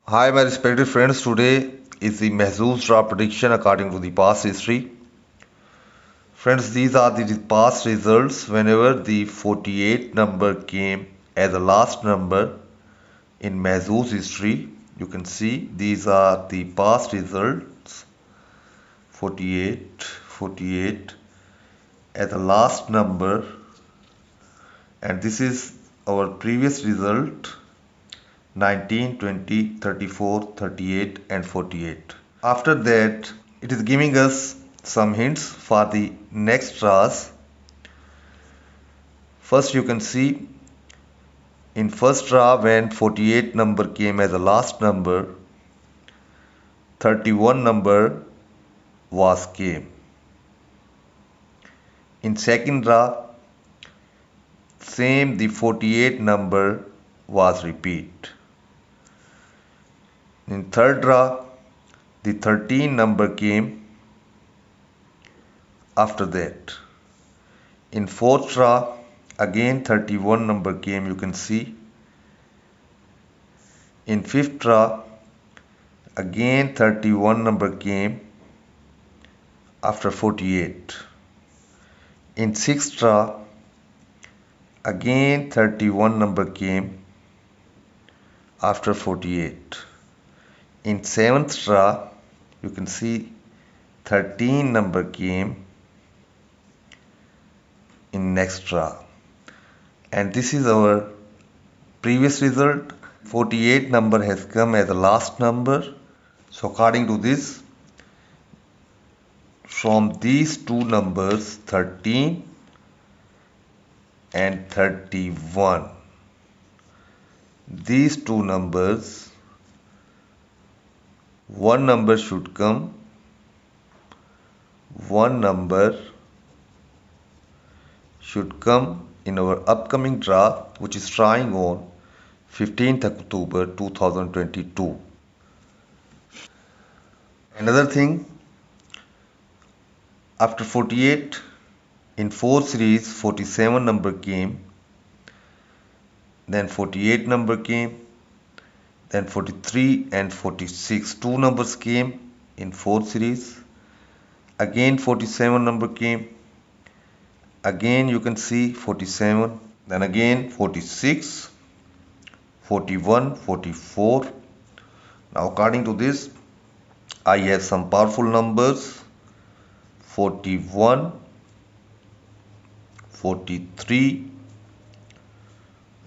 Hi, my respected friends. Today is the Mahzooz draw prediction according to the past history. Friends, these are the past results whenever the 48 number came as the last number in Mahzooz history. You can see these are the past results. 48 as the last number, and this is our previous result 19, 20, 34, 38 and 48. After that, it is giving us some hints for the next draws. First, you can see in first draw when 48 number came as the last number, 31 number was came. In second draw, same the 48 number was repeat. In third draw, the 13 number came after that. In fourth draw, again 31 number came, you can see. In fifth draw, again 31 number came after 48. In sixth draw, again 31 number came after 48. In seventh draw, you can see 13 number came in next draw, and this is our previous result. 48 number has come as the last number. So according to this, from these two numbers 13 and 31, these two numbers, one number should come, one number should come in our upcoming draw, which is drawing on 15th October 2022. Another thing, after 48, in 4 series 47 number came, then 48 number came, then 43 and 46. Two numbers came in 4 series. Again 47 number came. Again you can see 47. Then again 46, 41, 44. Now according to this, I have some powerful numbers. 41, 43,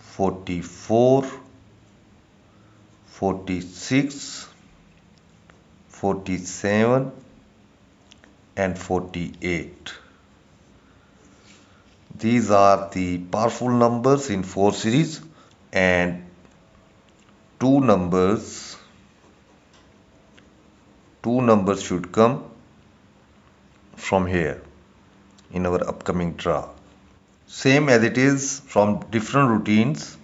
44, 46, 47 and 48. These are the powerful numbers in 4 series, and two numbers should come from here in our upcoming draw. Same as it is from different routines.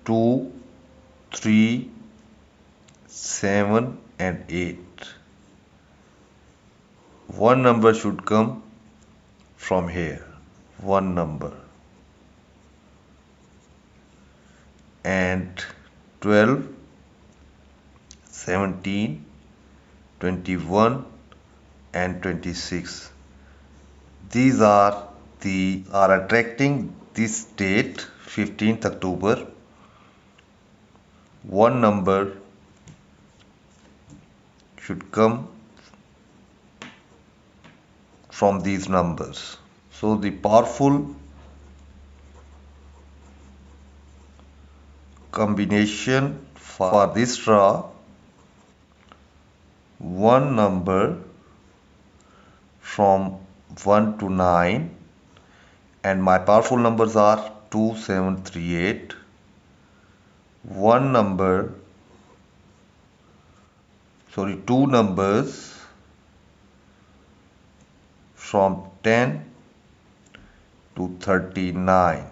2, 3, 7 and 8. One number should come from here. One number. And 12, 17, 21 and 26. These are attracting this date 15th October. One number should come from these numbers. So the powerful combination for this draw, one number from 1 to 9, and my powerful numbers are 2, 7, 3, 8. Two numbers from 10 to 39.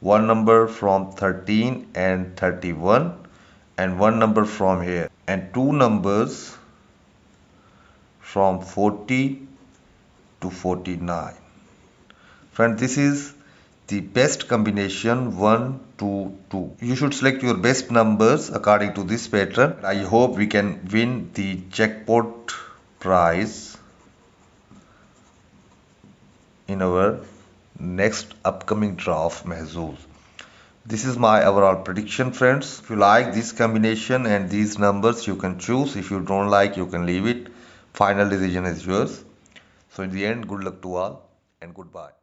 One number from 13 and 31, and one number from here, and two numbers from 40 to 49. Friends, this is the best combination 1, 2, 2. You should select your best numbers according to this pattern. I hope we can win the jackpot prize in our next upcoming draw of Mahzooz. This is my overall prediction, friends. If you like this combination and these numbers, you can choose. If you don't like, you can leave it. Final decision is yours. So in the end, good luck to all and goodbye.